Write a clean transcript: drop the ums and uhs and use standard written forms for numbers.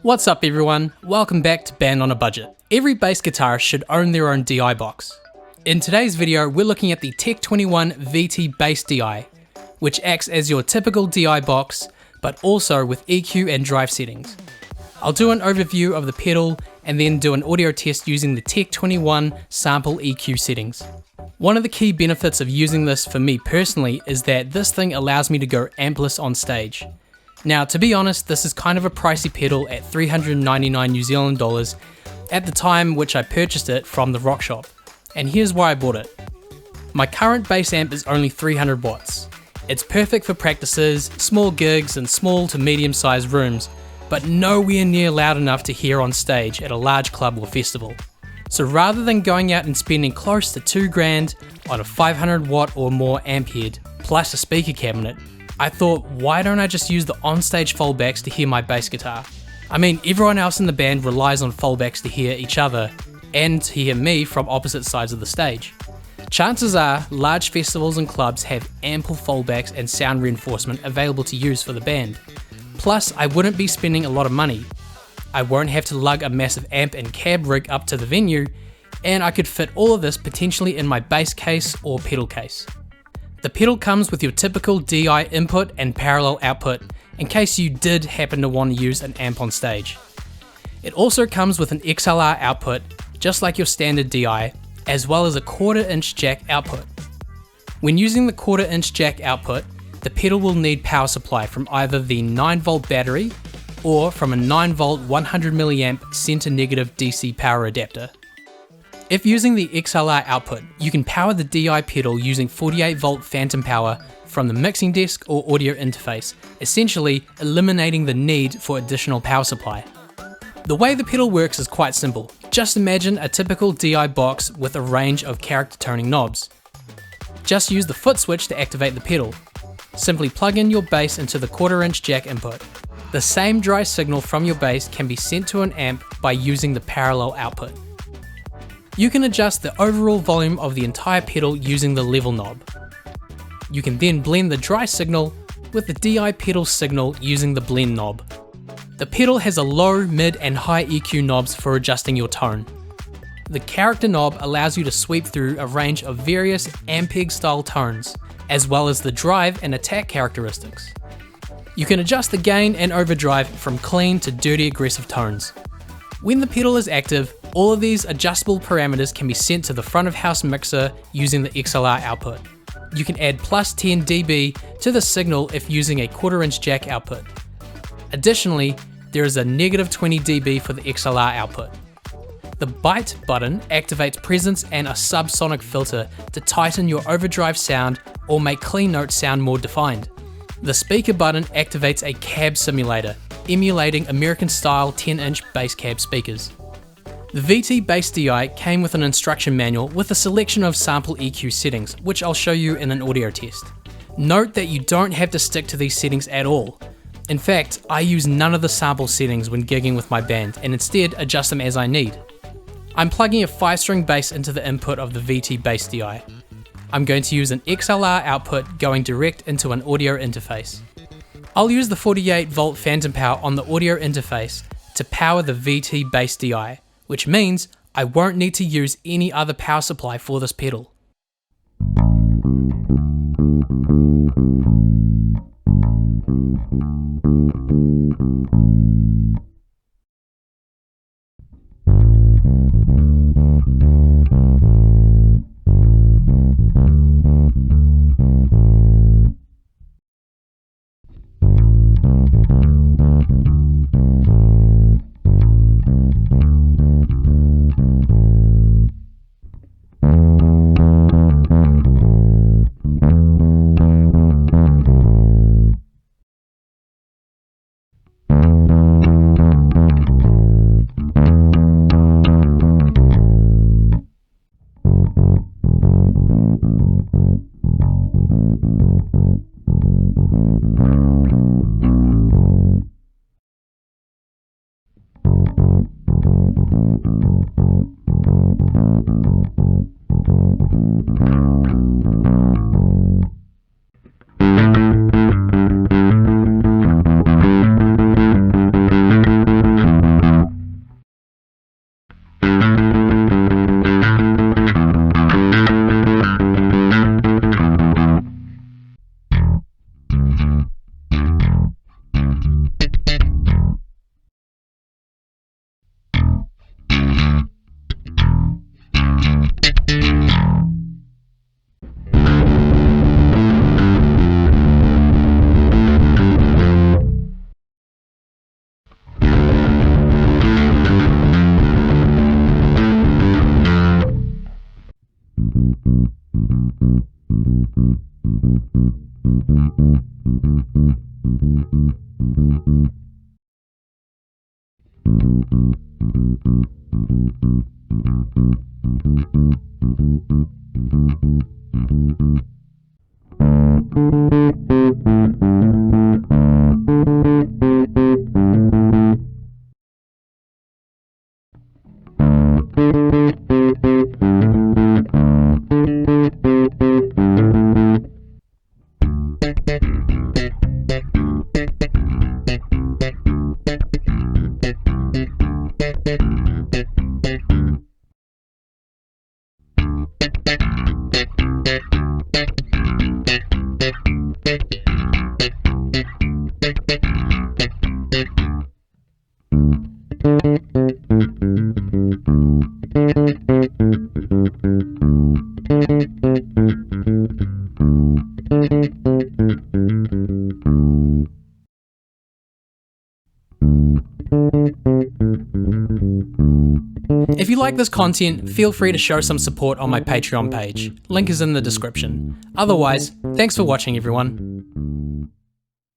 What's up everyone, welcome back to Band on a Budget. Every bass guitarist should own their own DI box. In today's video we're looking at the Tech 21 VT Bass DI, which acts as your typical DI box, but also with EQ and drive settings. I'll do an overview of the pedal and then do an audio test using the Tech 21 sample EQ settings. One of the key benefits of using this for me personally is that this thing allows me to go ampless on stage. Now, to be honest, this is kind of a pricey pedal at 399 New Zealand dollars at the time which I purchased it from the Rock Shop, and here's why I bought it. My current bass amp is only 300 watts. It's perfect for practices, small gigs and small to medium sized rooms, but nowhere near loud enough to hear on stage at a large club or festival. So rather than going out and spending close to $2,000 on a 500 watt or more amp head plus a speaker cabinet, I thought, why don't I just use the onstage foldbacks to hear my bass guitar? I mean, everyone else in the band relies on foldbacks to hear each other and to hear me from opposite sides of the stage. Chances are, large festivals and clubs have ample foldbacks and sound reinforcement available to use for the band. Plus, I wouldn't be spending a lot of money. I won't have to lug a massive amp and cab rig up to the venue, and I could fit all of this potentially in my bass case or pedal case. The pedal comes with your typical DI input and parallel output in case you did happen to want to use an amp on stage. It also comes with an XLR output, just like your standard DI, as well as a 1/4 inch jack output. When using the 1/4 inch jack output, the pedal will need power supply from either the 9V battery or from a 9V 100mA center negative DC power adapter. If using the XLR output, you can power the DI pedal using 48V phantom power from the mixing desk or audio interface, essentially eliminating the need for additional power supply. The way the pedal works is quite simple. Just imagine a typical DI box with a range of character toning knobs. Just use the foot switch to activate the pedal. Simply plug in your bass into the 1/4 inch jack input. The same dry signal from your bass can be sent to an amp by using the parallel output. You can adjust the overall volume of the entire pedal using the level knob. You can then blend the dry signal with the DI pedal signal using the blend knob. The pedal has a low, mid and high EQ knobs for adjusting your tone. The character knob allows you to sweep through a range of various Ampeg style tones, as well as the drive and attack characteristics. You can adjust the gain and overdrive from clean to dirty aggressive tones. When the pedal is active, all of these adjustable parameters can be sent to the front of house mixer using the XLR output. You can add plus 10 dB to the signal if using a 1/4 inch jack output. Additionally, there is a negative 20 dB for the XLR output. The Byte button activates presence and a subsonic filter to tighten your overdrive sound or make clean note sound more defined. The speaker button activates a cab simulator, emulating American-style 10-inch bass cab speakers. The VT Bass DI came with an instruction manual with a selection of sample EQ settings, which I'll show you in an audio test. Note that you don't have to stick to these settings at all. In fact, I use none of the sample settings when gigging with my band and instead adjust them as I need. I'm plugging a 5-string bass into the input of the VT Bass DI. I'm going to use an XLR output going direct into an audio interface. I'll use the 48V phantom power on the audio interface to power the VT Bass DI, which means I won't need to use any other power supply for this pedal. If you like this content, feel free to show some support on my Patreon page. Link is in the description. Otherwise, thanks for watching everyone.